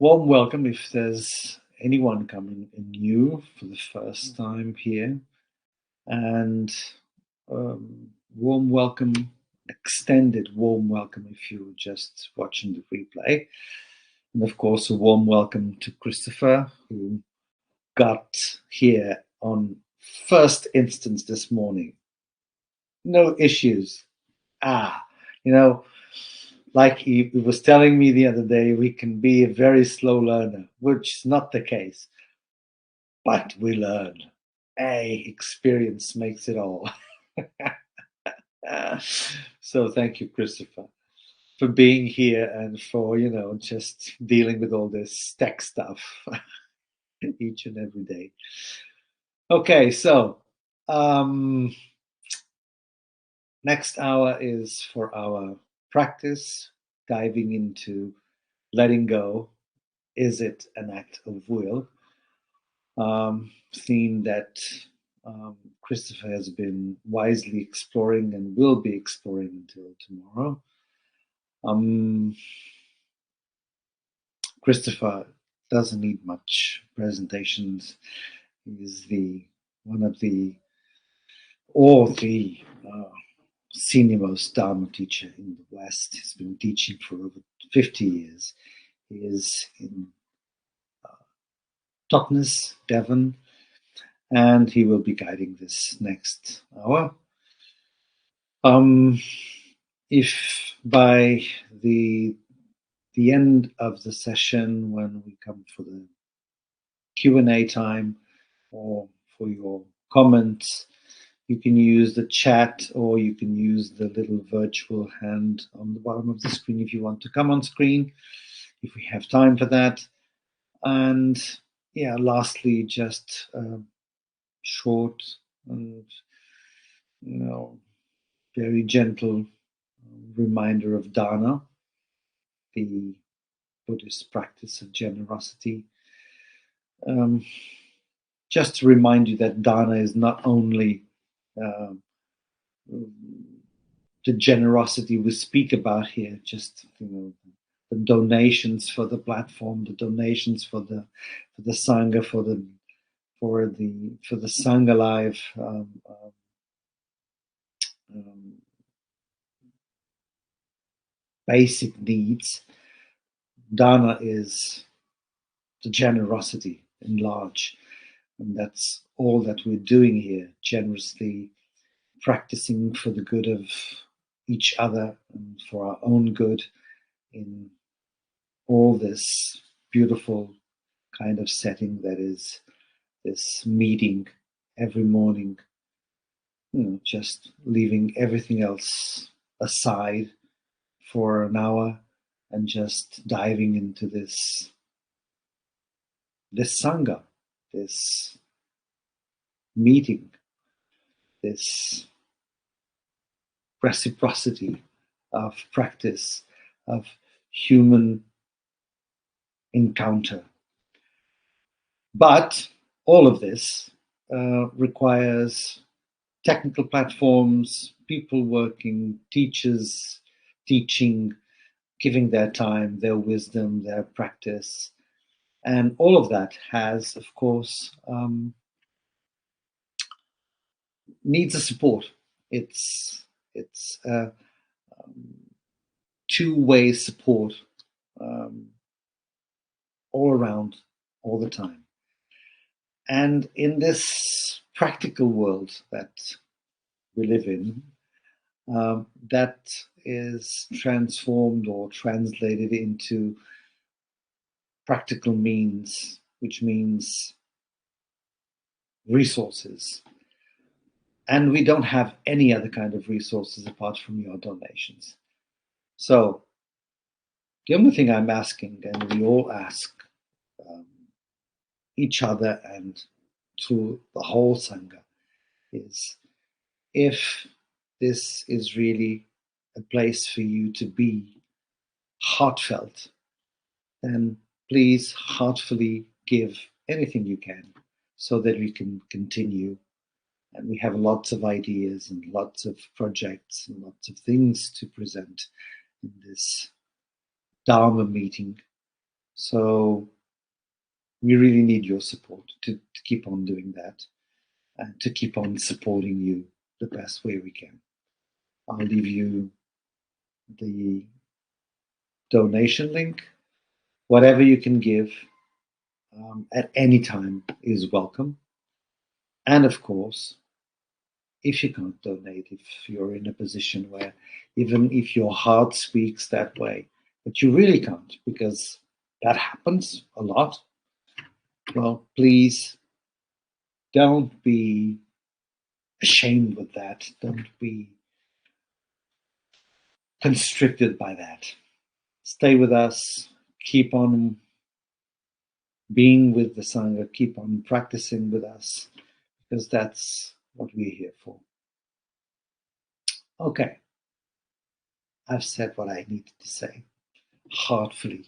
Warm welcome if there's anyone coming in new for the first time here, and warm welcome, extended warm welcome if you're just watching the replay. And of course, a warm welcome to Christopher, who got here on first instance this morning. No issues. You know, like he was telling me the other day, we can be a very slow learner, which is not the case. But we learn. Experience makes it all. So thank you, Christopher, for being here and for, just dealing with all this tech stuff each and every day. Okay, so next hour is for our practice, diving into letting go. Is it an act of will? Theme that Christopher has been wisely exploring and will be exploring until tomorrow. Christopher doesn't need much presentations. He's one of the senior most Dharma teacher in the West. He's been teaching for over 50 years. He is in Totnes, Devon, and he will be guiding this next hour. If by the end of the session, when we come for the Q&A time or for your comments, you can use the chat or you can use the little virtual hand on the bottom of the screen if you want to come on screen, if we have time for that. And yeah, lastly, just short and very gentle reminder of dana, the Buddhist practice of generosity. Just to remind you that dana is not only the generosity we speak about here, just the donations for the platform, the donations for the sangha, for the Sangha Live basic needs. Dana is the generosity in large, and that's all that we're doing here, generously practicing for the good of each other and for our own good in all this beautiful kind of setting that is this meeting every morning, just leaving everything else aside for an hour and just diving into this sangha, this meeting, this reciprocity of practice, of human encounter. But all of this requires technical platforms, people working, teachers teaching, giving their time, their wisdom, their practice. And all of that has, of course, needs a support. It's two-way support all around, all the time. And in this practical world that we live in, that is transformed or translated into practical means, which means resources. And we don't have any other kind of resources apart from your donations. So the only thing I'm asking, and we all ask each other and to the whole Sangha, is if this is really a place for you to be heartfelt, then please heartfully give anything you can so that we can continue. And we have lots of ideas and lots of projects and lots of things to present in this Dharma meeting. So we really need your support to keep on doing that and to keep on supporting you the best way we can. I'll leave you the donation link. Whatever you can give at any time is welcome. And of course, if you can't donate, if you're in a position where even if your heart speaks that way, but you really can't because that happens a lot, well, please don't be ashamed with that. Don't be constricted by that. Stay with us. Keep on being with the Sangha. Keep on practicing with us because that's what we're here for. Okay. I've said what I needed to say heartfully.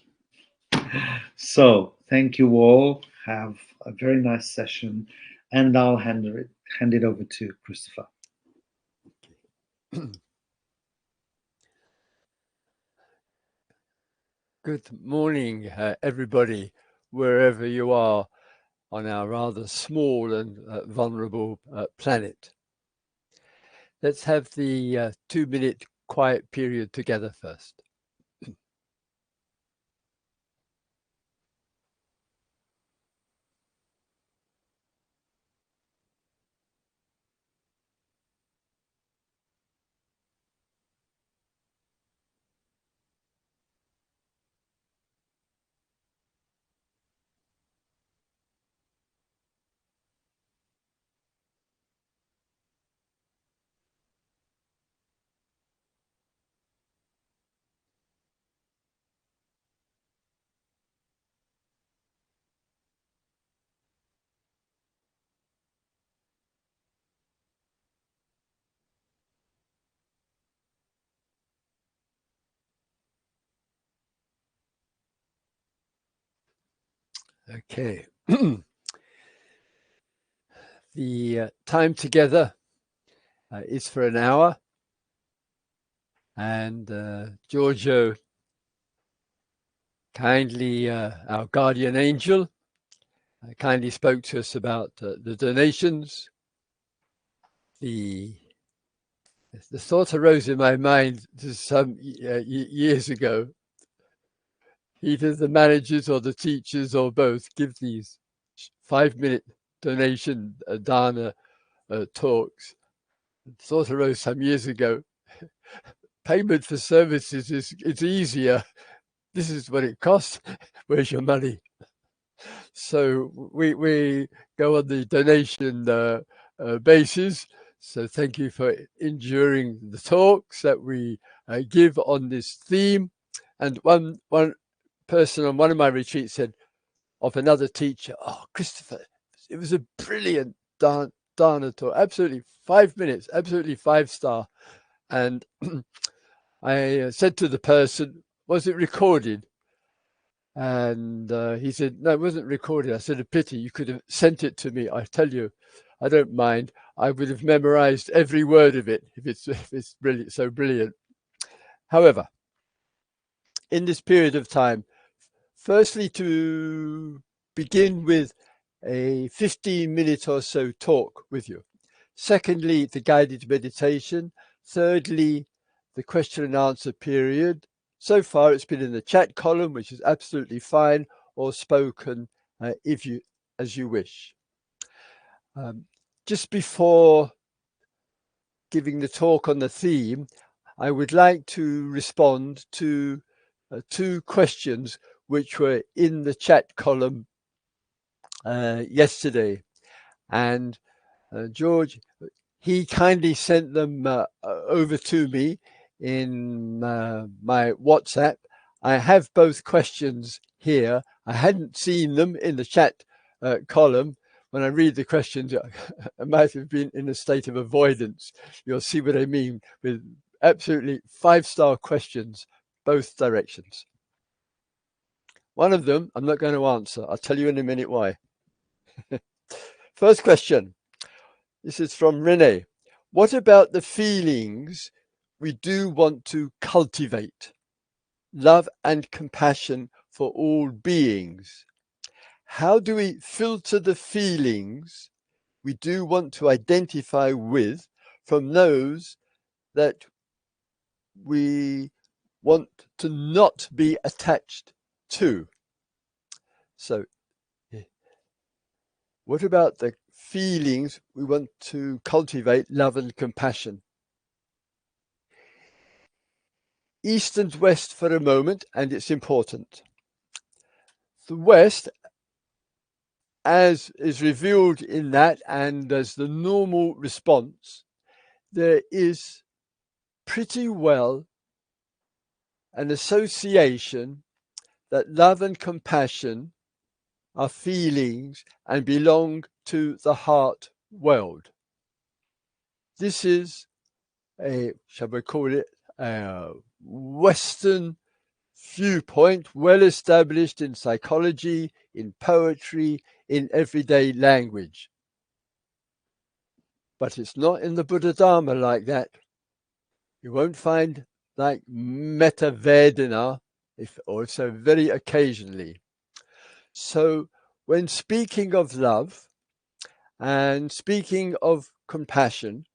So, thank you all. Have a very nice session, and I'll hand it over to Christopher. Good morning, everybody, wherever you are on our rather small and vulnerable planet. Let's have the 2-minute quiet period together first. Okay. The time together is for an hour, and Giorgio kindly, our guardian angel, kindly spoke to us about the donations. The thought arose in my mind some years ago. Either the managers or the teachers or both give these 5-minute donation dana talks. Thought arose some years ago. Payment for services it's easier. This is what it costs. Where's your money? So we go on the donation basis. So thank you for enduring the talks that we give on this theme. And one person on one of my retreats said of another teacher, "Oh, Christopher, it was a brilliant dana talk. Absolutely 5 minutes, absolutely 5-star." And I said to the person, "Was it recorded?" And he said, "No, it wasn't recorded." I said, "A pity. You could have sent it to me. I tell you, I don't mind. I would have memorized every word of it if it's brilliant, so brilliant." However, in this period of time, firstly, to begin with a 15-minute or so talk with you. Secondly, the guided meditation. Thirdly, the question and answer period. So far, it's been in the chat column, which is absolutely fine, or spoken as you wish. Just before giving the talk on the theme, I would like to respond to 2 questions which were in the chat column yesterday. And George, he kindly sent them over to me in my WhatsApp. I have both questions here. I hadn't seen them in the chat column. When I read the questions, I might have been in a state of avoidance. You'll see what I mean with absolutely 5-star questions, both directions. One of them I'm not going to answer. I'll tell you in a minute why. First question. This is from Renee. What about the feelings we do want to cultivate? Love and compassion for all beings. How do we filter the feelings we do want to identify with from those that we want to not be attached to? So what about the feelings we want to cultivate, love and compassion? East and West for a moment, and it's important. The West, as is revealed in that and as the normal response, there is pretty well an association that love and compassion are feelings and belong to the heart world. This is a, shall we call it, a Western viewpoint, well established in psychology, in poetry, in everyday language. But it's not in the Buddha Dharma like that. You won't find like metta Vedana, or so very occasionally. So when speaking of love and speaking of compassion,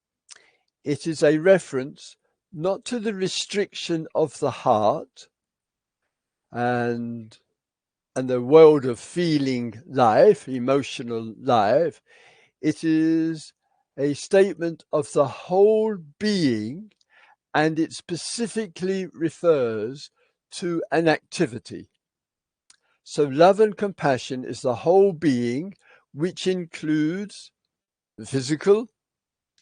it is a reference not to the restriction of the heart and the world of feeling life, emotional life. It is a statement of the whole being, and it specifically refers to an activity. So love and compassion is the whole being, which includes the physical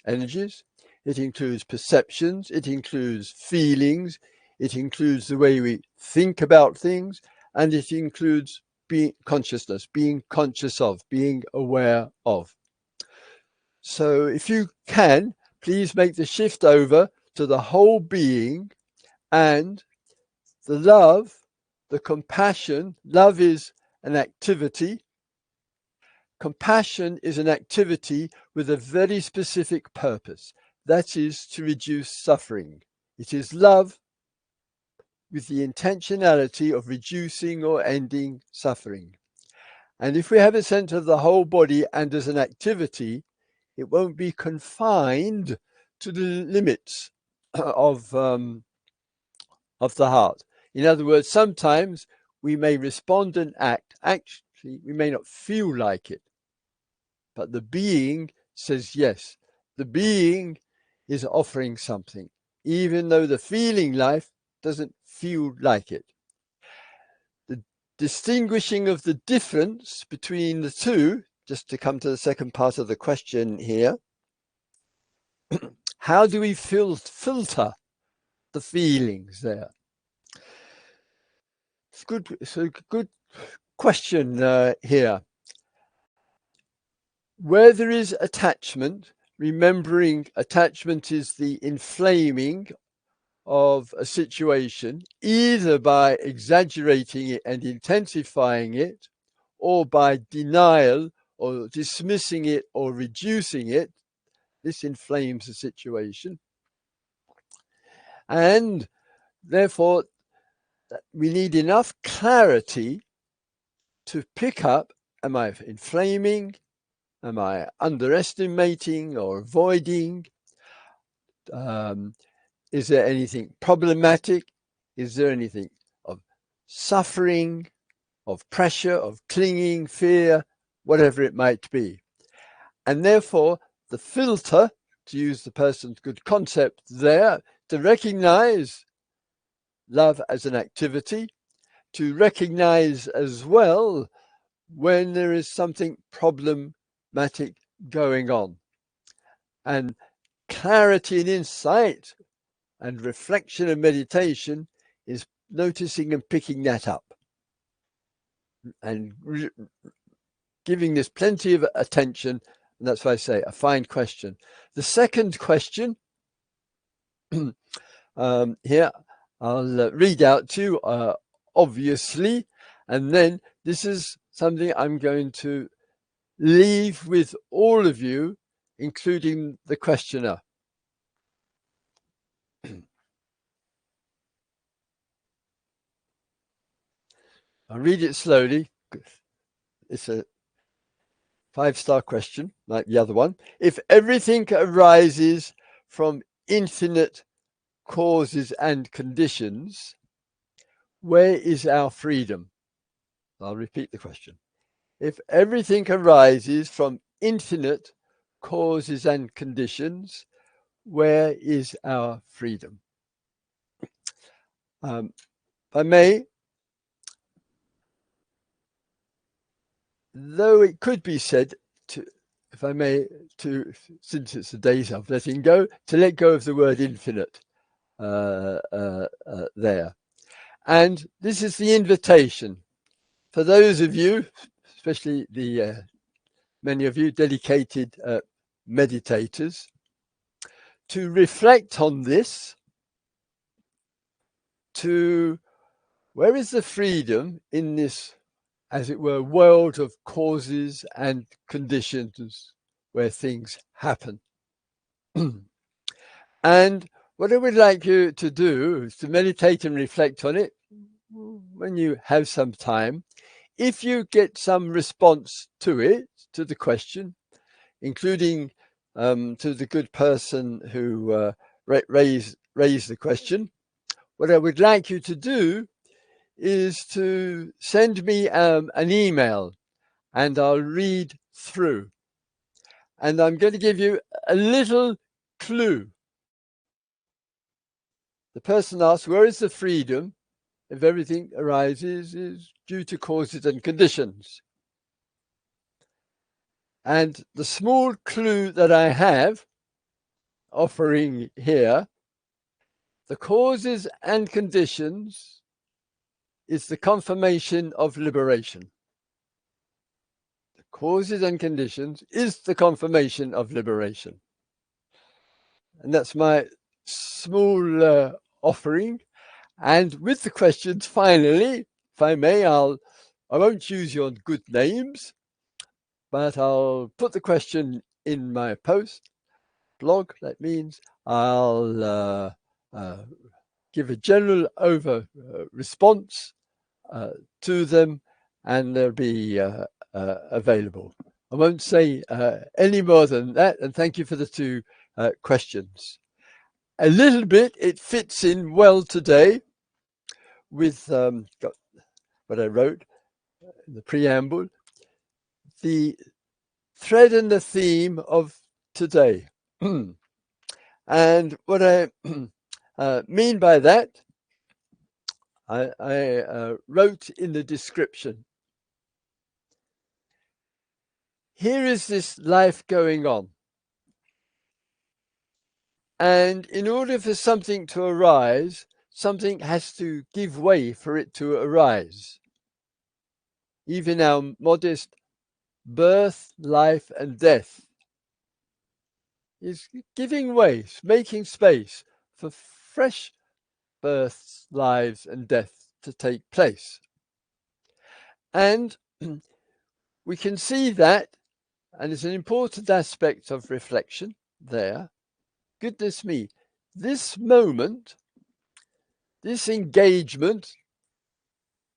energies, it includes perceptions, it includes feelings, it includes the way we think about things, and it includes being consciousness, being conscious of, being aware of. So if you can, please make the shift over to the whole being and the love, the compassion. Love is an activity. Compassion is an activity with a very specific purpose. That is to reduce suffering. It is love with the intentionality of reducing or ending suffering. And if we have a sense of the whole body and as an activity, it won't be confined to the limits of the heart. In other words, sometimes we may respond and act. Actually, we may not feel like it, but the being says yes. The being is offering something, even though the feeling life doesn't feel like it. The distinguishing of the difference between the two, just to come to the second part of the question here, how do we filter the feelings there? It's a good question here. Where there is attachment, remembering attachment is the inflaming of a situation, either by exaggerating it and intensifying it, or by denial or dismissing it or reducing it. This inflames the situation. And therefore, we need enough clarity to pick up, am I inflaming? Am I underestimating or avoiding? Is there anything problematic? Is there anything of suffering, of pressure, of clinging, fear, whatever it might be? And therefore, the filter, to use the person's good concept there, to recognize love as an activity, to recognize as well when there is something problematic going on. And clarity and insight and reflection and meditation is noticing and picking that up and giving this plenty of attention. And that's why I say a fine question. The second question here, I'll read out to you, obviously, and then this is something I'm going to leave with all of you, including the questioner. I'll read it slowly. It's a 5-star question, like the other one. If everything arises from infinite causes and conditions, where is our freedom? I'll repeat the question. If everything arises from infinite causes and conditions, where is our freedom? If I may, though it could be said to, if I may, to, since it's the days of letting go, to let go of the word infinite there. And this is the invitation for those of you, especially the many of you dedicated meditators, to reflect on this, to where is the freedom in this, as it were, world of causes and conditions where things happen. And what I would like you to do is to meditate and reflect on it when you have some time. If you get some response to it, to the question, including to the good person who raised the question, what I would like you to do is to send me an email, and I'll read through. And I'm going to give you a little clue. The person asks, where is the freedom if everything arises is due to causes and conditions? And the small clue that I have offering here, the causes and conditions is the confirmation of liberation. The causes and conditions is the confirmation of liberation. And that's my small offering. And with the questions, finally, if I may, I won't use your good names, but I'll put the question in my post blog. That means I'll give a general response to them, and they'll be available. I won't say any more than that, and thank you for the 2 questions. A little bit, it fits in well today with what I wrote in the preamble, the thread and the theme of today. And what I mean by that, I wrote in the description, here is this life going on. And in order for something to arise, something has to give way for it to arise. Even our modest birth, life, and death is giving way, making space for fresh births, lives, and death to take place. And we can see that, and it's an important aspect of reflection there. Goodness me, this moment, this engagement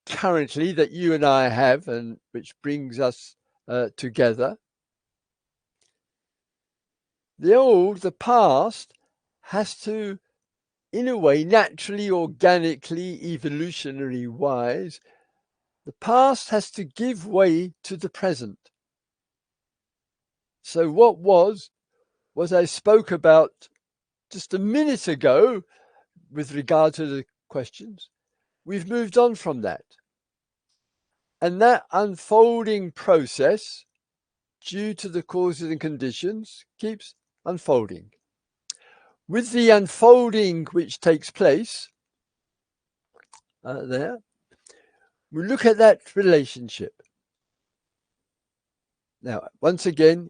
currently that you and I have, and which brings us together, the past has to, in a way, naturally, organically, evolutionary wise, the past has to give way to the present. So what I spoke about just a minute ago with regard to the questions, we've moved on from that. And that unfolding process, due to the causes and conditions, keeps unfolding. With the unfolding which takes place there, we look at that relationship. Now, once again,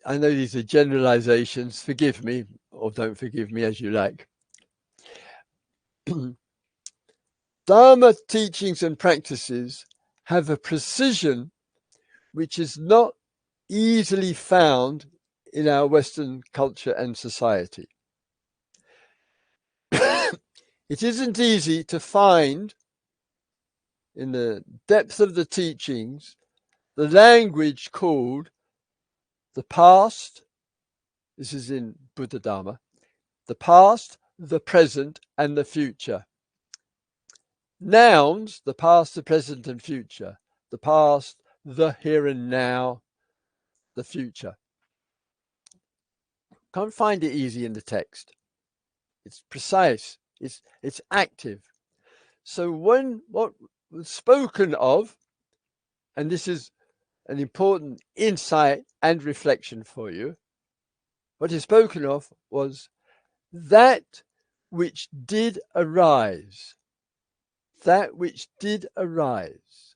I know these are generalizations. Forgive me, or don't forgive me, as you like. Dharma teachings and practices have a precision which is not easily found in our Western culture and society. It isn't easy to find in the depth of the teachings, the language called the past. This is in Buddha Dharma. The past, the present, and the future. Nouns, the past, the present, and future. The past, the here and now, the future. Can't find it easy in the text. It's precise. It's active. So when what was spoken of, and this is an important insight and reflection for you, what is spoken of was that which did arise. That which did arise.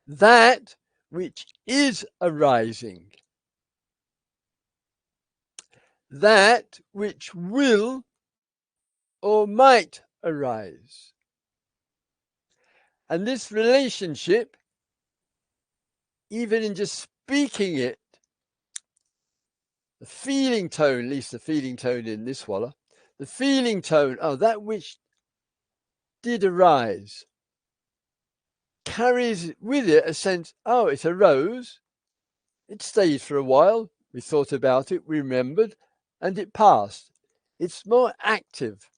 That which is arising. That which will or might arise. And this relationship, even in just speaking it, the feeling tone, at least the feeling tone in this walla, the feeling tone, that which did arise, carries with it a sense, it arose, it stayed for a while, we thought about it, we remembered, and it passed. It's more active.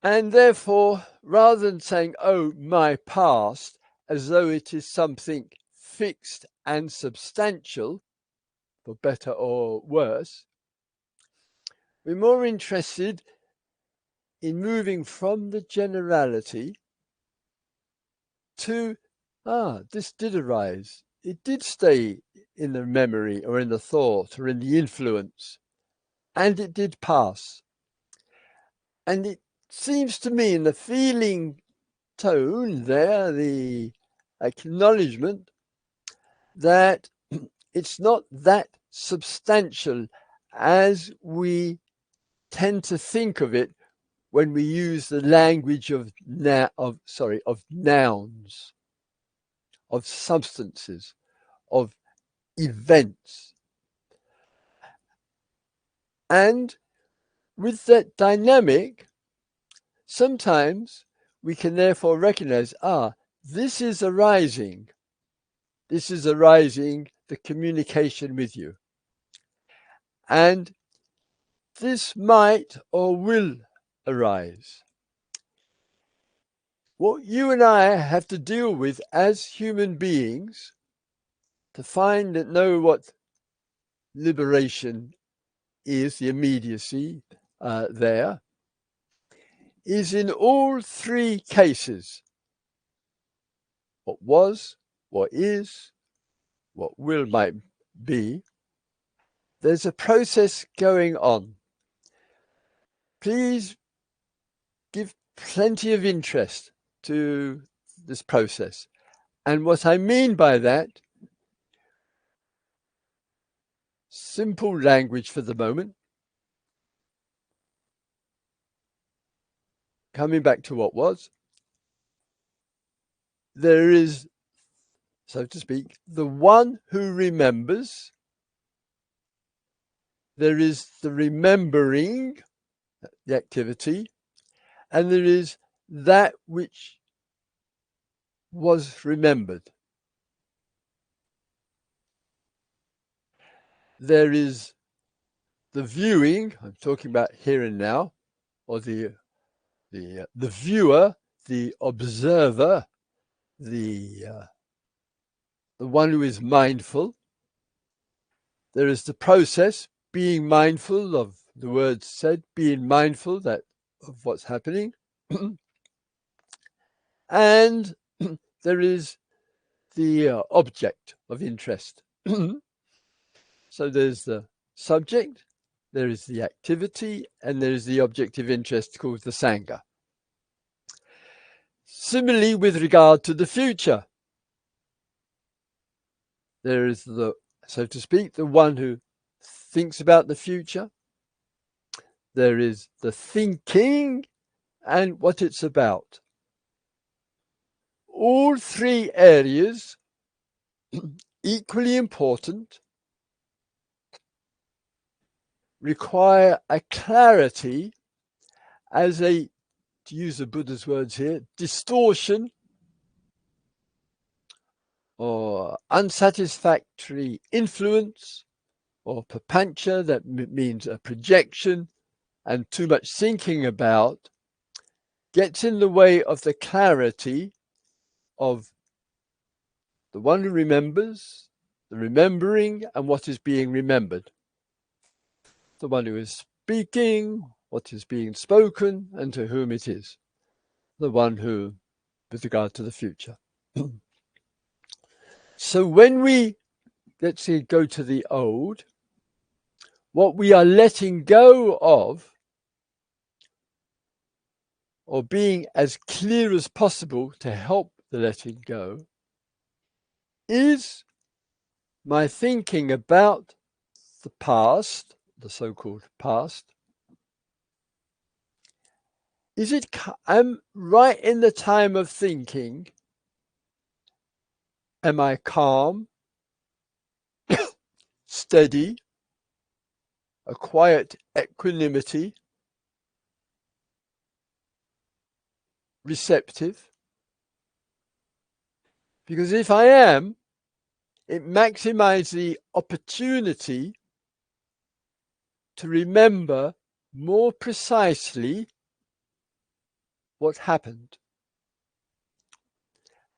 And therefore, rather than saying, my past, as though it is something fixed and substantial, for better or worse, we're more interested in moving from the generality to, this did arise. It did stay in the memory or in the thought or in the influence, and it did pass. And it seems to me in the feeling tone there, the acknowledgement that it's not that substantial as we tend to think of it when we use the language of nouns, of substances, of events. And with that dynamic, sometimes we can therefore recognize, this is arising. This is arising, the communication with you. And this might or will arise. What you and I have to deal with as human beings to find and know what liberation is, the immediacy there, is in all three cases. What was, what is, what will might be. There's a process going on. Please give plenty of interest to this process. And what I mean by that, simple language for the moment. Coming back to what was, there is, so to speak, the one who remembers. There is the remembering, the activity, and there is that which was remembered. There is the viewing, I'm talking about here and now, or the viewer, the observer, the one who is mindful. There is the process, being mindful of the words said, being mindful of what's happening. And there is the object of interest. So there's the subject, there is the activity, and there is the object of interest called the Sangha. Similarly, with regard to the future, there is the, so to speak, the one who thinks about the future. There is the thinking and what it's about. All three areas, equally important, require a clarity as a, to use the Buddha's words here, distortion or unsatisfactory influence or papancha, that means a projection, and too much thinking about, gets in the way of the clarity of the one who remembers, the remembering, and what is being remembered. The one who is speaking, what is being spoken, and to whom it is. The one who, with regard to the future. So when we, let's say, go to the old, what we are letting go of, or being as clear as possible to help the letting go, is my thinking about the past, the so-called past. Is it, I'm right in the time of thinking, am I calm, steady, a quiet equanimity, receptive? Because if I am, it maximizes the opportunity to remember more precisely what happened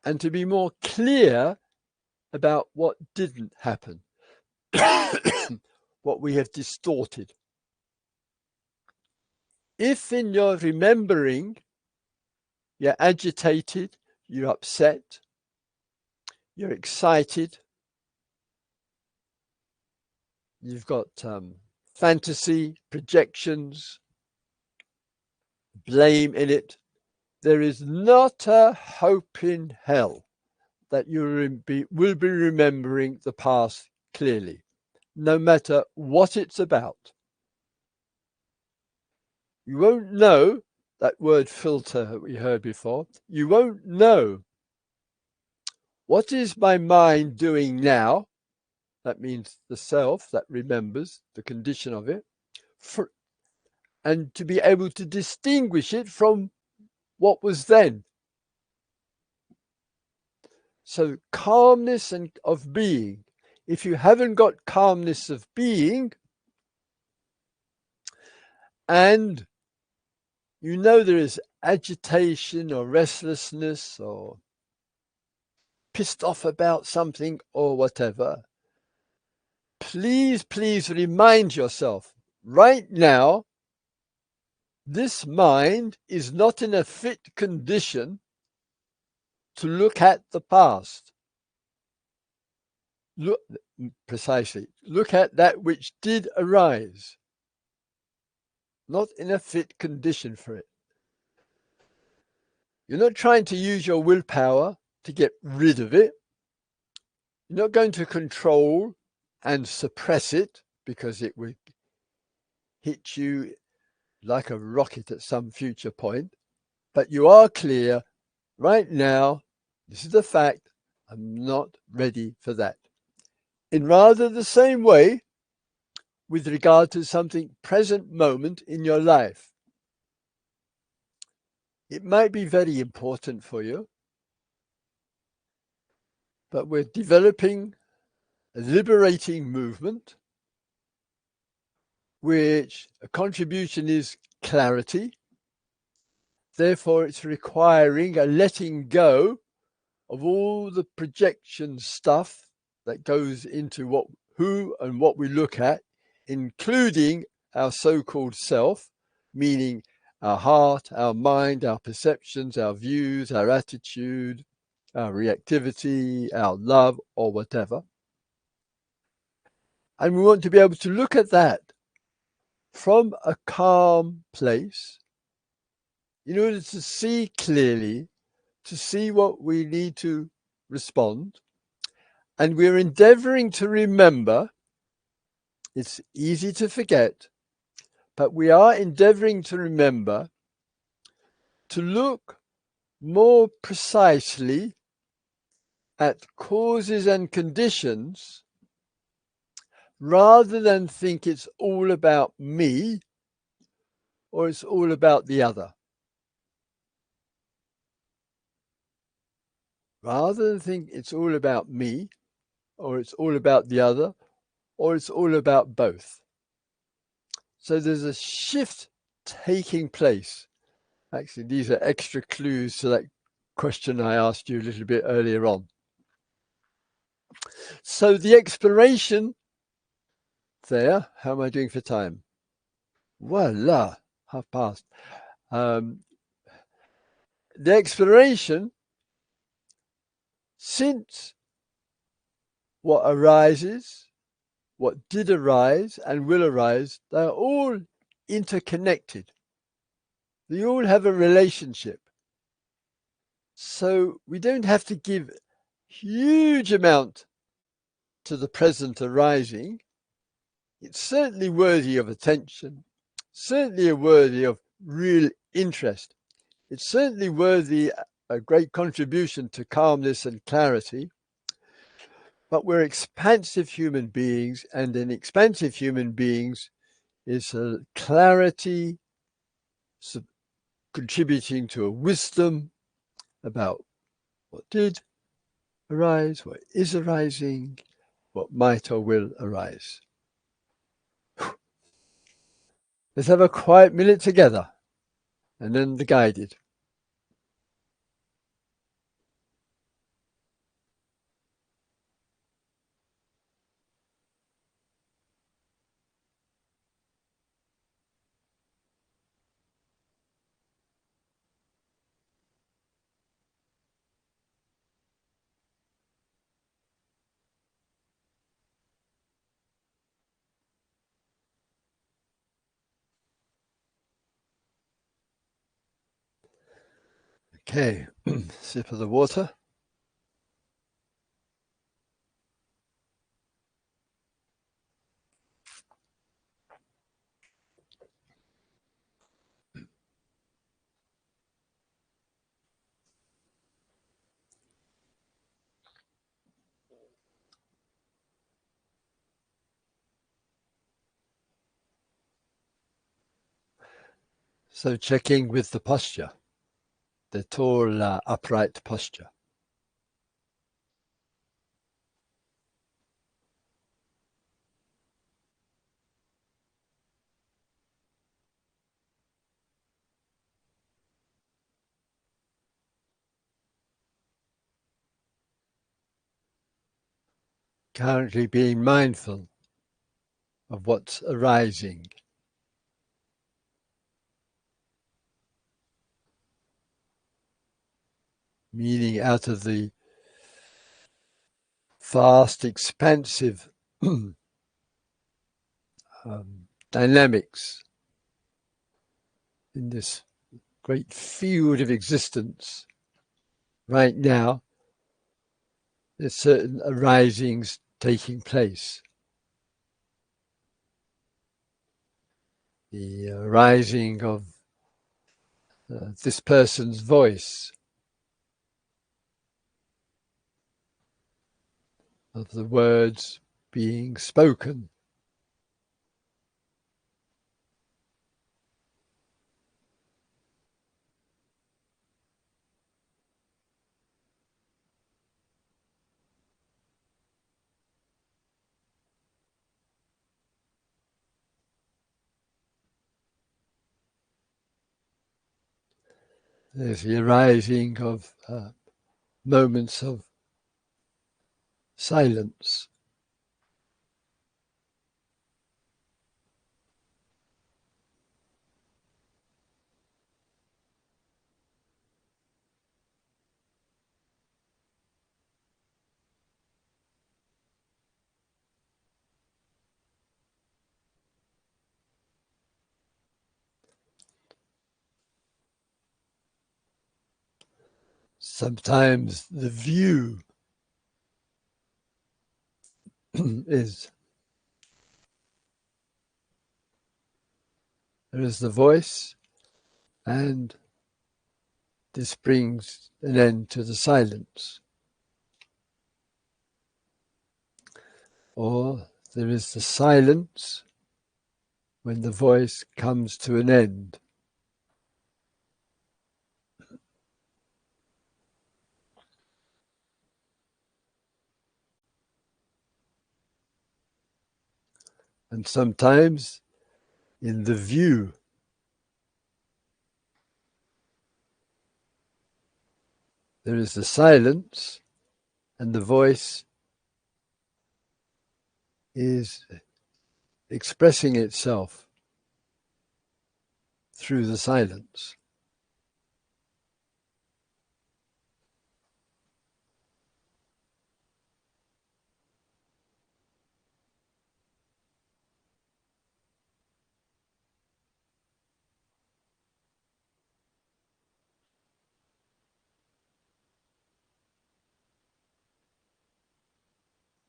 and to be more clear about what didn't happen, what we have distorted. If in your remembering you're agitated, you're upset, you're excited, you've got fantasy, projections, blame in it, there is not a hope in hell that you will be remembering the past clearly, no matter what it's about. You won't know that word filter that we heard before. You won't know what is my mind doing now. That means the self that remembers the condition of it, and to be able to distinguish it from what was then. So calmness and of being. If you haven't got calmness of being, and you know there is agitation or restlessness or pissed off about something or whatever, please remind yourself, right now, this mind is not in a fit condition to look at the past. Look at that which did arise. Not in a fit condition for it. You're not trying to use your willpower to get rid of it. You're not going to control and suppress it because it will hit you like a rocket at some future point. But you are clear, right now, this is the fact, I'm not ready for that. In rather the same way, with regard to something present moment in your life. It might be very important for you, but we're developing a liberating movement, which a contribution is clarity. Therefore, it's requiring a letting go of all the projection stuff that goes into who and what we look at, including our so-called self, meaning our heart, our mind, our perceptions, our views, our attitude, our reactivity, our love, or whatever. And we want to be able to look at that from a calm place in order to see clearly, to see what we need to respond. And we're endeavoring to remember. It's easy to forget, but we are endeavoring to remember to look more precisely at causes and conditions rather than think it's all about me or it's all about the other. Rather than think it's all about me, or it's all about the other, or it's all about both. So there's a shift taking place. Actually, these are extra clues to that question I asked you a little bit earlier on. So the exploration there, how am I doing for time? Voila, past. The exploration, since what arises, what did arise and will arise, they're all interconnected. They all have a relationship. So we don't have to give huge amount to the present arising. It's certainly worthy of attention, certainly worthy of real interest. It's certainly worthy a great contribution to calmness and clarity. But we're expansive human beings, and in expansive human beings is a clarity contributing to a wisdom about what did arise, what is arising, what might or will arise. Let's have a quiet minute together, and then the guided. Okay, sip of the water. So checking with the posture, the tall, upright posture. Currently being mindful of what's arising. Meaning out of the vast, expansive dynamics in this great field of existence. Right now, there's certain arisings taking place. The arising of this person's voice, of the words being spoken. There's the arising of moments of silence. Sometimes the view is there is the voice, and this brings an end to the silence. Or there is the silence when the voice comes to an end. and sometimes in the view. There is the silence, and the voice is expressing itself through the silence.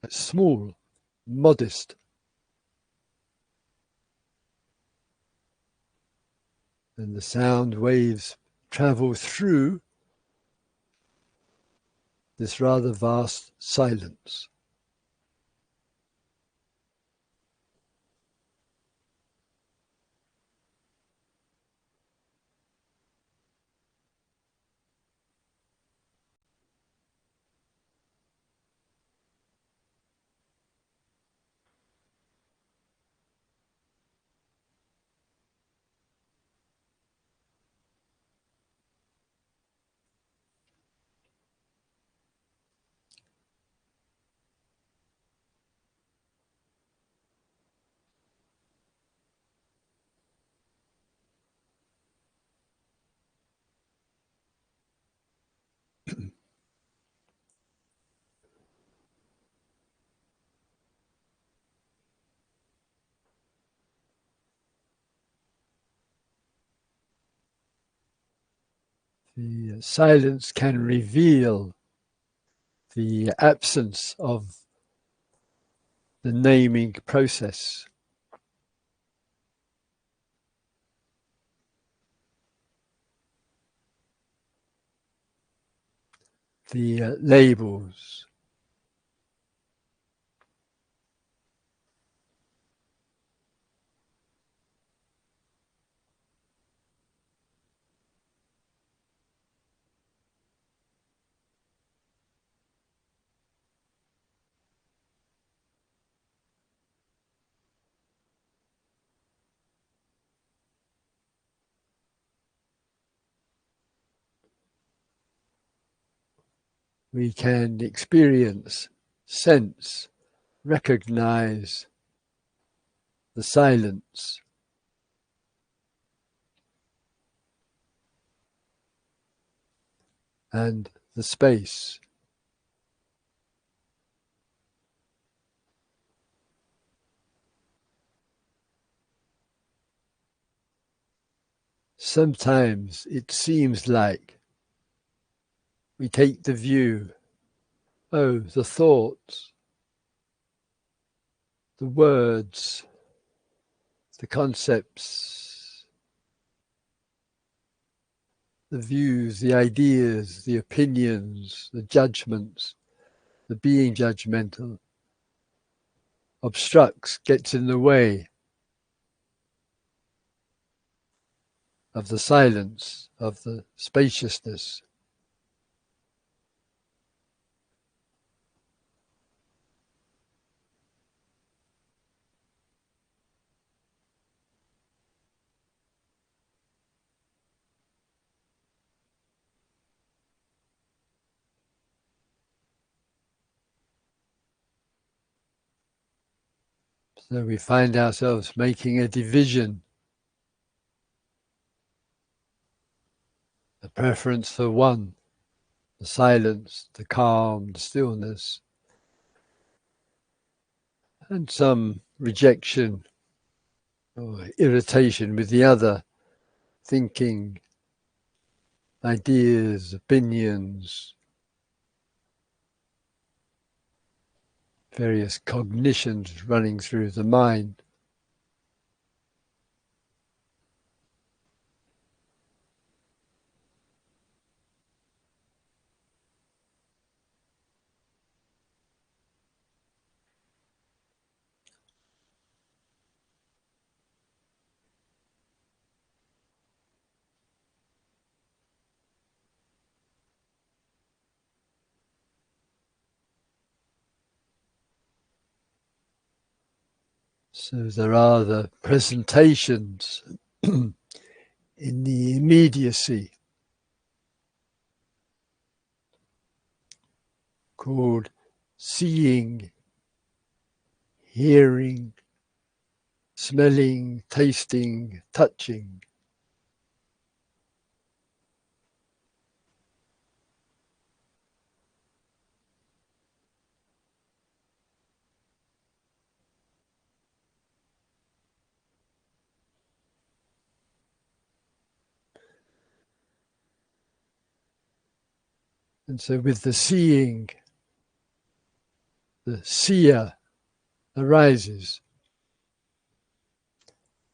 Small, modest, and the sound waves travel through this rather vast silence. The silence can reveal the absence of the naming process. The labels. We can experience, sense, recognize the silence and the space. Sometimes it seems like we take the view, oh, the thoughts, the words, the concepts, the views, the ideas, the opinions, the judgments, the being judgmental, obstructs, gets in the way of the silence, of the spaciousness. So we find ourselves making a division, a preference for one, the silence, the calm, the stillness, and some rejection or irritation with the other, thinking, ideas, opinions, various cognitions running through the mind. So there are the presentations in the immediacy called seeing, hearing, smelling, tasting, touching. And so with the seeing, the seer arises.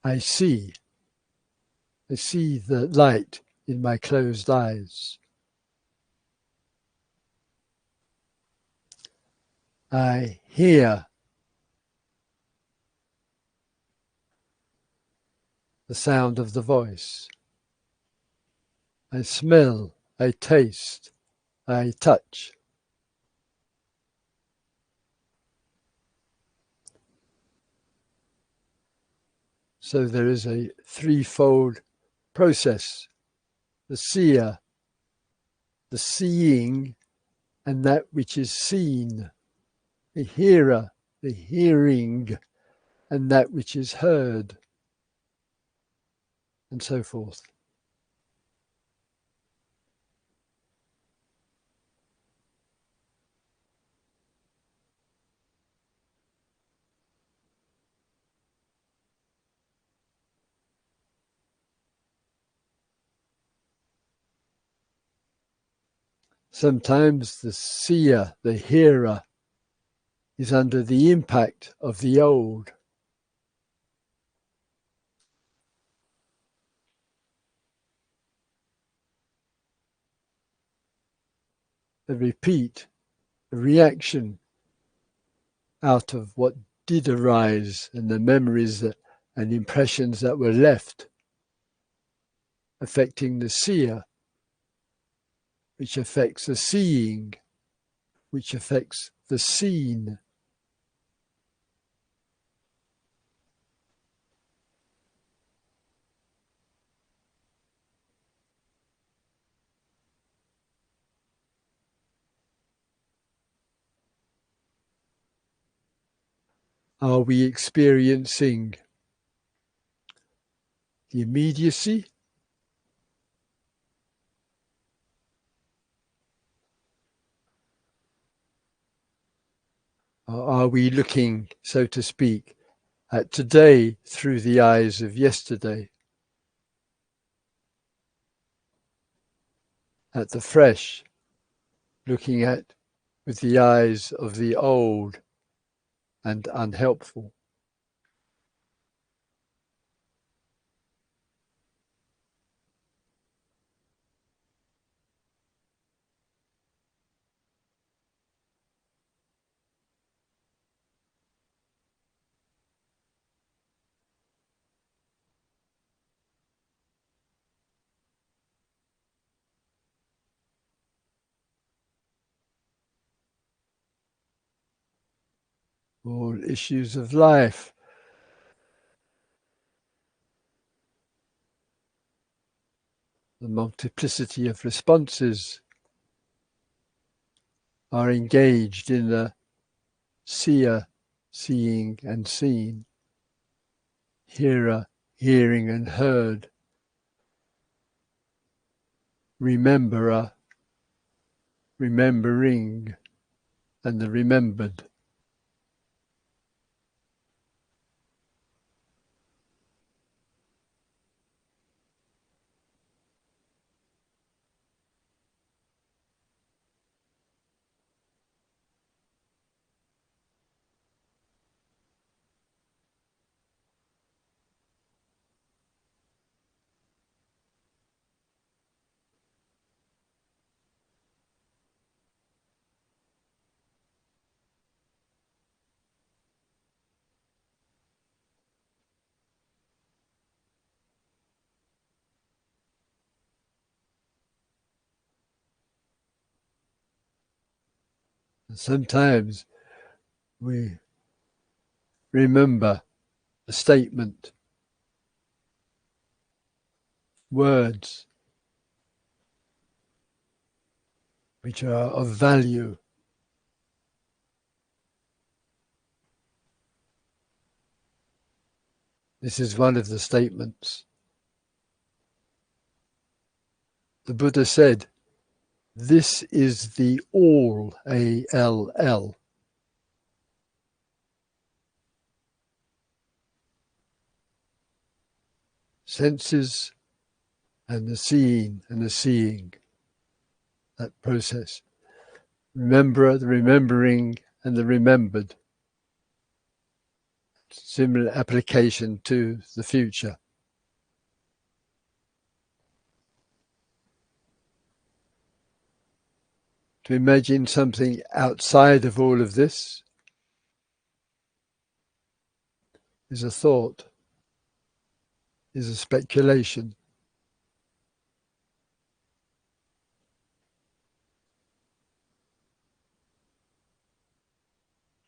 I see the light in my closed eyes. I hear the sound of the voice. I smell, I taste, I touch. So there is a threefold process: the seer, the seeing, and that which is seen, the hearer, the hearing, and that which is heard, and so forth. Sometimes the seer, the hearer, is under the impact of the old. The repeat, the reaction out of what did arise and the memories and impressions that were left, affecting the seer, which affects the seeing, which affects the seen. Are we experiencing the immediacy? Or are we looking, so to speak, at today through the eyes of yesterday? At the fresh, looking at with the eyes of the old and unhelpful? All issues of life, the multiplicity of responses are engaged in the seer, seeing and seen, hearer, hearing and heard, rememberer, remembering, and the remembered. And sometimes we remember a statement, words which are of value. This is one of the statements. The Buddha said, "This is the all, A-L-L. Senses and the seeing, that process. Remember, the remembering and the remembered. Similar application to the future. To imagine something outside of all of this is a thought, is a speculation.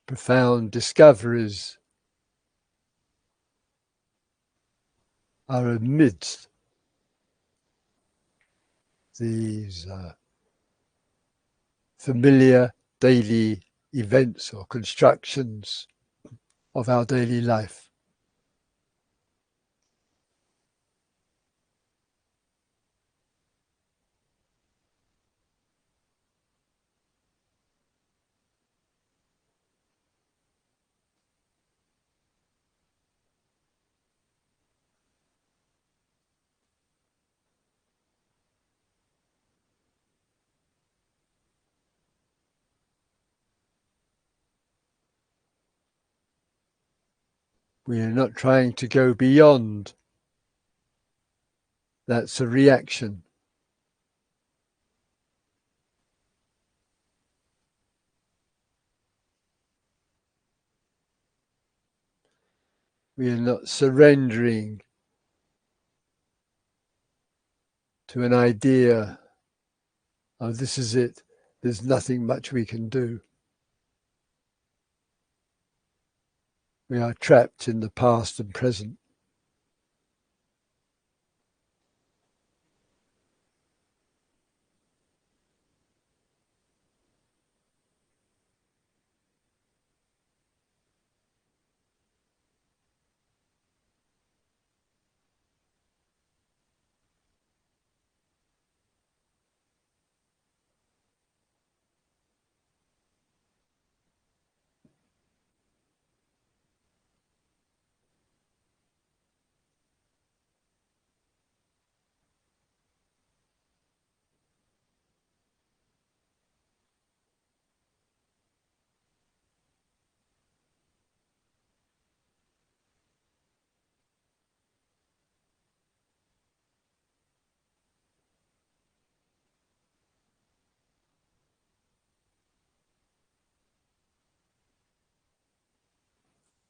Profound discoveries are amidst these familiar daily events or constructions of our daily life. We are not trying to go beyond. That's a reaction. We are not surrendering to an idea, oh, this is it, there's nothing much we can do. We are trapped in the past and present.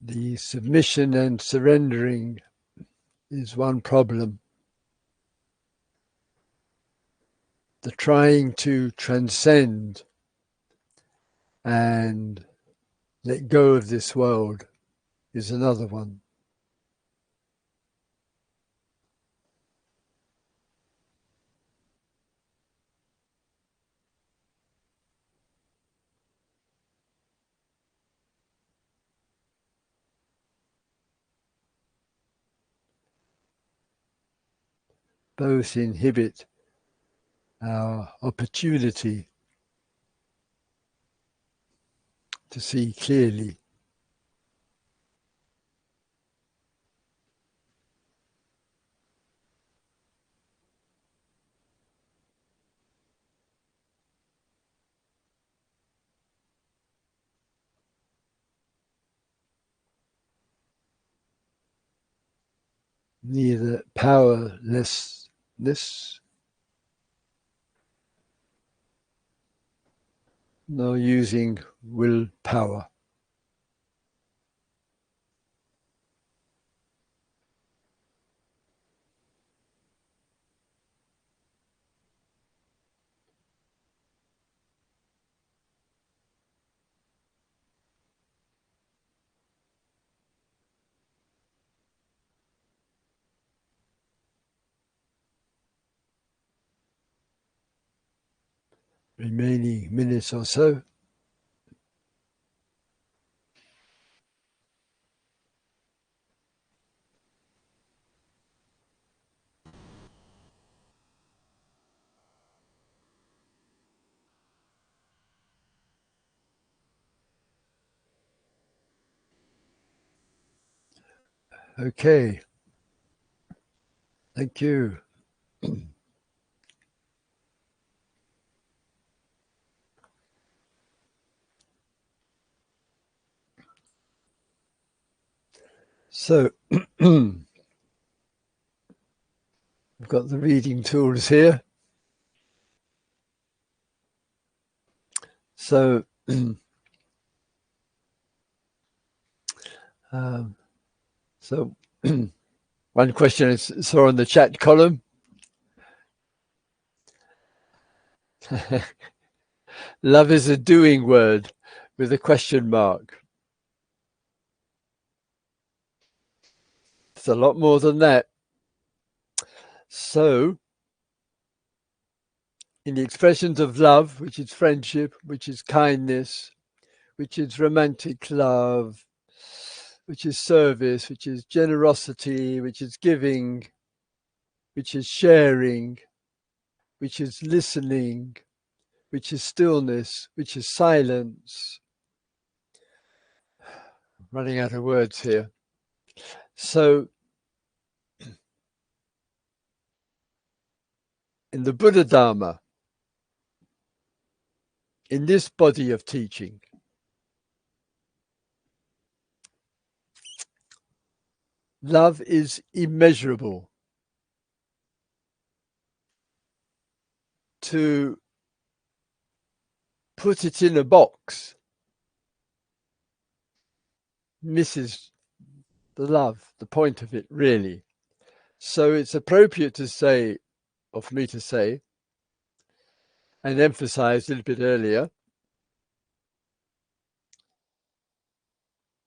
The submission and surrendering is one problem. The trying to transcend and let go of this world is another one. Both inhibit our opportunity to see clearly. Neither powerlessness nor using willpower. remaining minutes or so. Okay. Thank you. So we've got the reading tools here. So so one question I saw on the chat column. Love is a doing word with a question mark. It's a lot more than that. So, in the expressions of love, which is friendship, which is kindness, which is romantic love, which is service, which is generosity, which is giving, which is sharing, which is listening, which is stillness, which is silence. I'm running out of words here. So, in the Buddha Dharma, in this body of teaching, love is immeasurable. To put it in a box misses the love, the point of it, really. So it's appropriate to say, or for me to say, and emphasize a little bit earlier,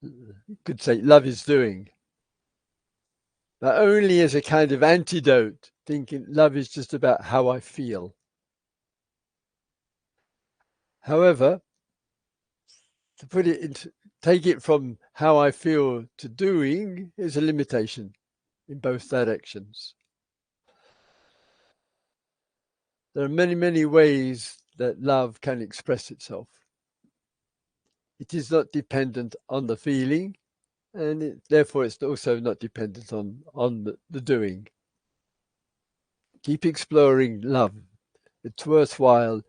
you could say love is doing, but only as a kind of antidote, thinking love is just about how I feel. However, to put it into, take it from how I feel to doing is a limitation in both directions. There are many, many ways that love can express itself. It is not dependent on the feeling, and therefore it's also not dependent on the doing. Keep exploring love. It's worthwhile.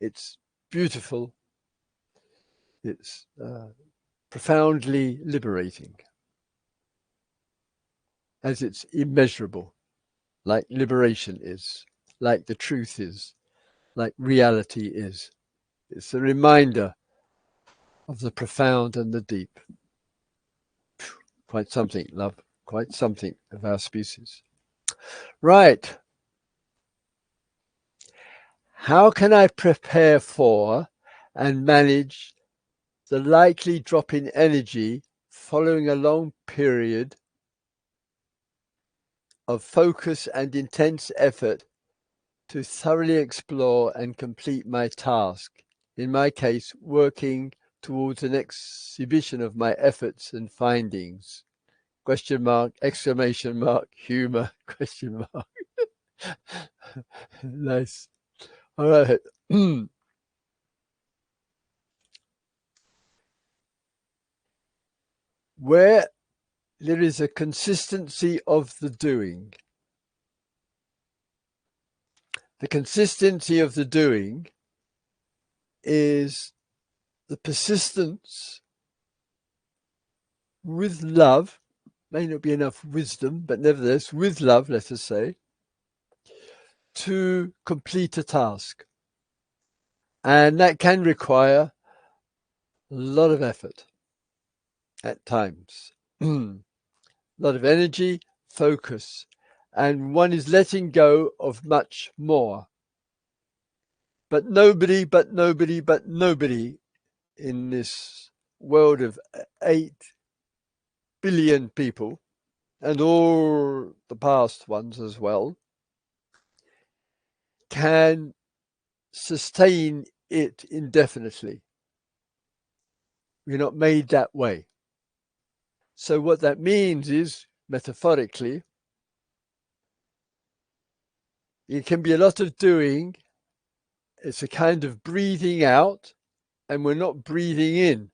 It's beautiful. It's profoundly liberating, as it's immeasurable, like liberation is, like the truth is, like reality is. It's a reminder of the profound and the deep. Quite something, love. Quite something of our species. Right. How can I prepare for and manage the likely drop in energy following a long period of focus and intense effort to thoroughly explore and complete my task? In my case, working towards an exhibition of my efforts and findings. Question mark, exclamation mark, humor, question mark. Nice. All right. Where there is a consistency of the doing. The consistency of the doing is the persistence with love. May not be enough wisdom, but nevertheless, with love, let us say, to complete a task. And that can require a lot of effort at times, a lot of energy, focus, and one is letting go of much more. But nobody in this world of 8 billion people, and all the past ones as well, can sustain it indefinitely. We're not made that way. So what that means is, metaphorically, it can be a lot of doing. It's a kind of breathing out, and we're not breathing in.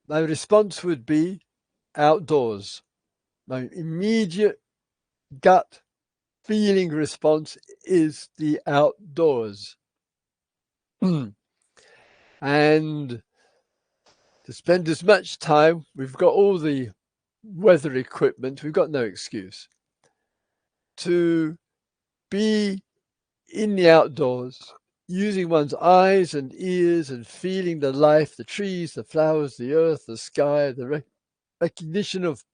My response would be outdoors. My immediate gut feeling response is the outdoors. And to spend as much time, we've got all the weather equipment, we've got no excuse to be in the outdoors, using one's eyes and ears and feeling the life, the trees, the flowers, the earth, the sky, the recognition of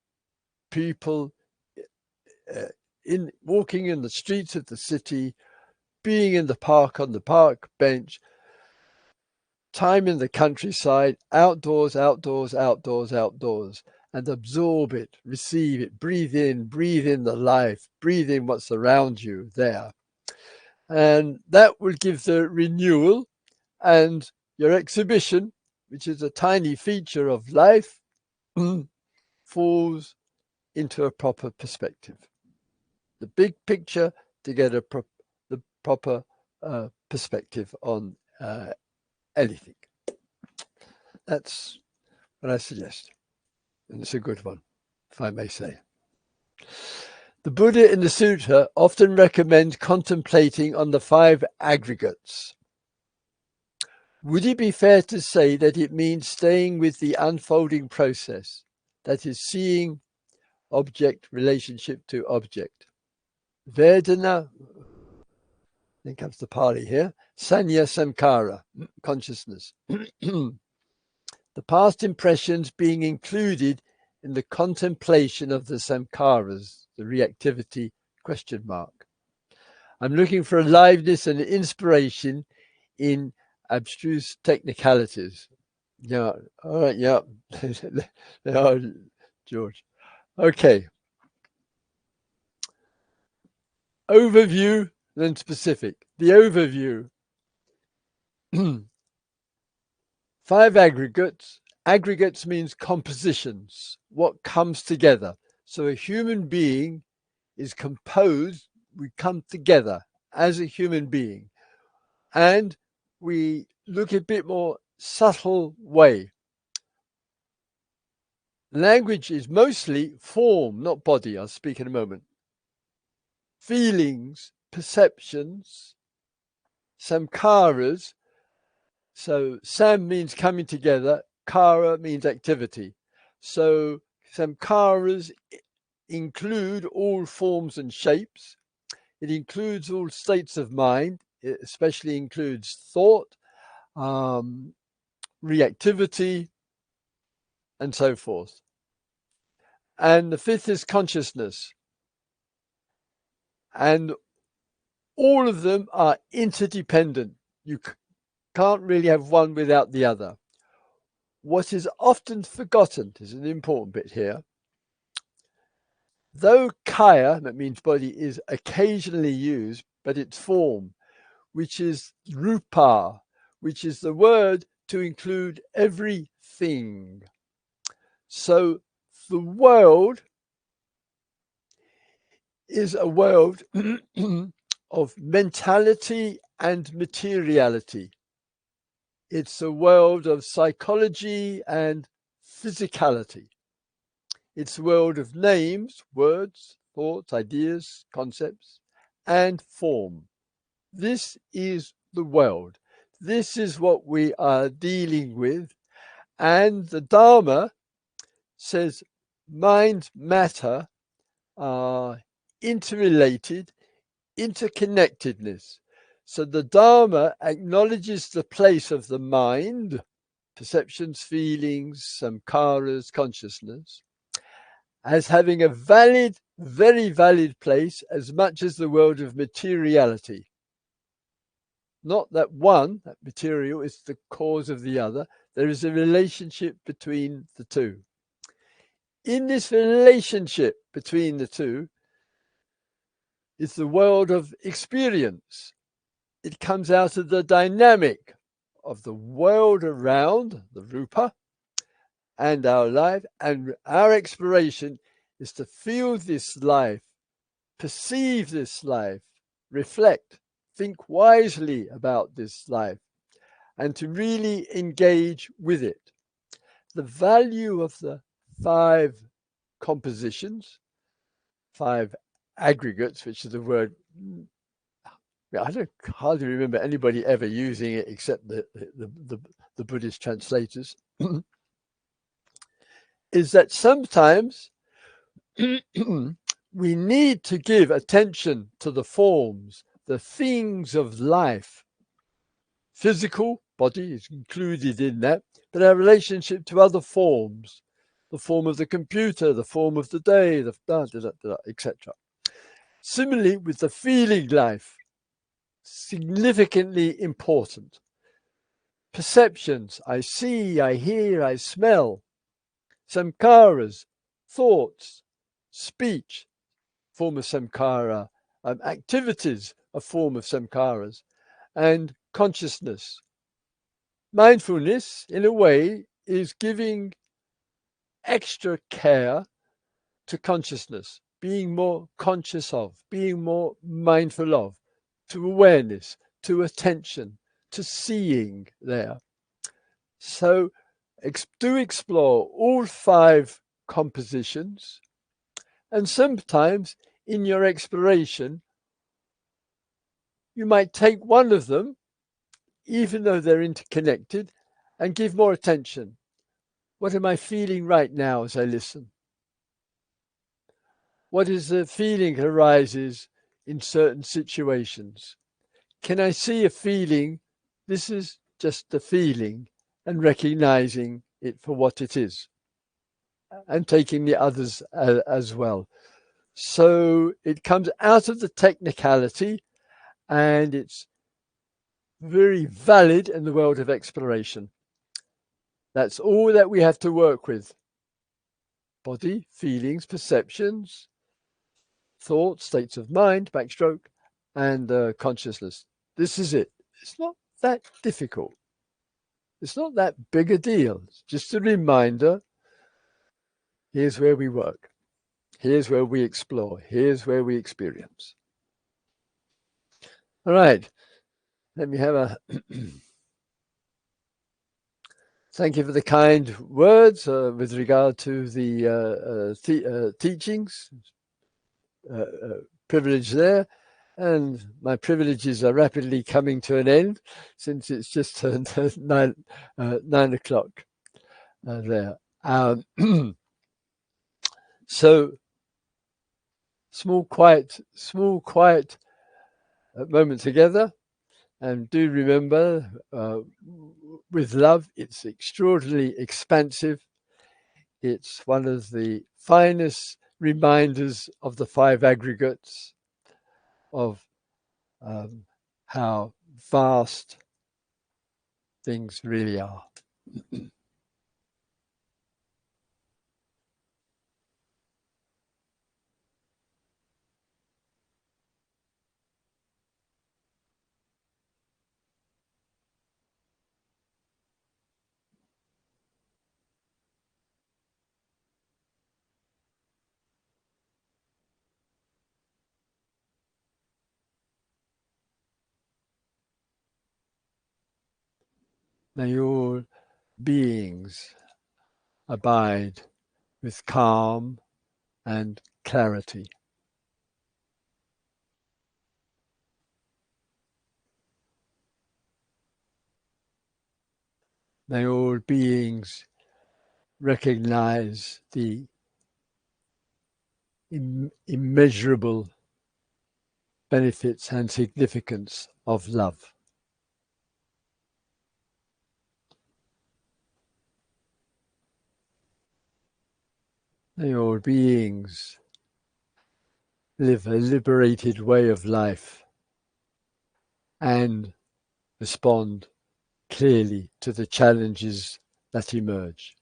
people, in walking in the streets of the city, being in the park on the park bench, time in the countryside, outdoors, outdoors, outdoors, outdoors, and absorb it, receive it, breathe in the life, breathe in what's around you there. And that will give the renewal, and your exhibition, which is a tiny feature of life, falls into a proper perspective. The big picture to get the proper perspective on anything. That's what I suggest. And it's a good one, if I may say. The Buddha in the Sutta often recommends contemplating on the 5 aggregates. Would it be fair to say that it means staying with the unfolding process, that is, seeing object, relationship to object? Vedana, then comes the Pali here, Sanya Samkara, consciousness. The past impressions being included in the contemplation of the samkaras, the reactivity, question mark. I'm looking for aliveness and inspiration in abstruse technicalities. Yeah, all right, yeah. They are, George. Okay. Overview, then specific. The overview. 5 aggregates. Aggregates means compositions, what comes together. So a human being is composed, we come together as a human being. And we look a bit more subtle way. Language is mostly form, not body. I'll speak in a moment. Feelings, perceptions, samkaras. So sam means coming together, kara means activity. So samkaras include all forms and shapes. It includes all states of mind. It especially includes thought, reactivity, and so forth. And the 5th is consciousness. And all of them are interdependent. You can't really have one without the other. What is often forgotten is an important bit here. Though kaya, that means body, is occasionally used, but its form, which is rupa, which is the word to include everything. So the world is a world of mentality and materiality. It's a world of psychology and physicality. It's a world of names, words, thoughts, ideas, concepts, and form. This is the world. This is what we are dealing with. And the Dharma says mind, matter are interrelated, interconnectedness. So the Dharma acknowledges the place of the mind, perceptions, feelings, samkaras, consciousness, as having a valid, very valid place as much as the world of materiality. Not that one, that material, is the cause of the other. There is a relationship between the two. In this relationship between the two, is the world of experience. It comes out of the dynamic of the world around, the rupa, and our life, and our exploration is to feel this life, perceive this life, reflect, think wisely about this life, and to really engage with it. The value of the 5 compositions, 5 aggregates, which is the word, I don't hardly remember anybody ever using it except the Buddhist translators, is that sometimes we need to give attention to the forms, the things of life. Physical body is included in that, but our relationship to other forms, the form of the computer, the form of the day, etc. Similarly, with the feeling life, significantly important. Perceptions, I see, I hear, I smell. Samkaras, thoughts, speech, form of samkara, activities, a form of samkaras, and consciousness. Mindfulness, in a way, is giving extra care to consciousness, being more conscious of, being more mindful of, to awareness, to attention, to seeing there. So do explore all 5 compositions, and sometimes in your exploration, you might take one of them, even though they're interconnected, and give more attention. What am I feeling right now as I listen? What is the feeling that arises in certain situations? Can I see a feeling? This is just a feeling, and recognizing it for what it is, and taking the others as well. So it comes out of the technicality, and it's very valid in the world of exploration. That's all that we have to work with. Body, feelings, perceptions, thoughts, states of mind, backstroke, and consciousness. This is it. It's not that difficult. It's not that big a deal. It's just a reminder. Here's where we work. Here's where we explore. Here's where we experience. All right. Let me have a thank you for the kind words with regard to the teachings. Privilege there. And my privileges are rapidly coming to an end since it's just turned 9 o'clock there. So small, quiet moment together. And do remember, with love, it's extraordinarily expansive. It's one of the finest reminders of the 5 aggregates, of how vast things really are. May all beings abide with calm and clarity. May all beings recognize the immeasurable benefits and significance of love. May all beings live a liberated way of life and respond clearly to the challenges that emerge.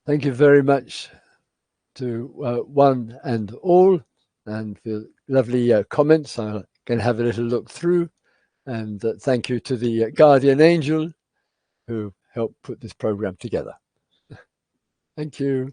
Thank you very much to one and all, and for lovely comments. I'm going to have a little look through. And thank you to the guardian angel who helped put this program together. Thank you.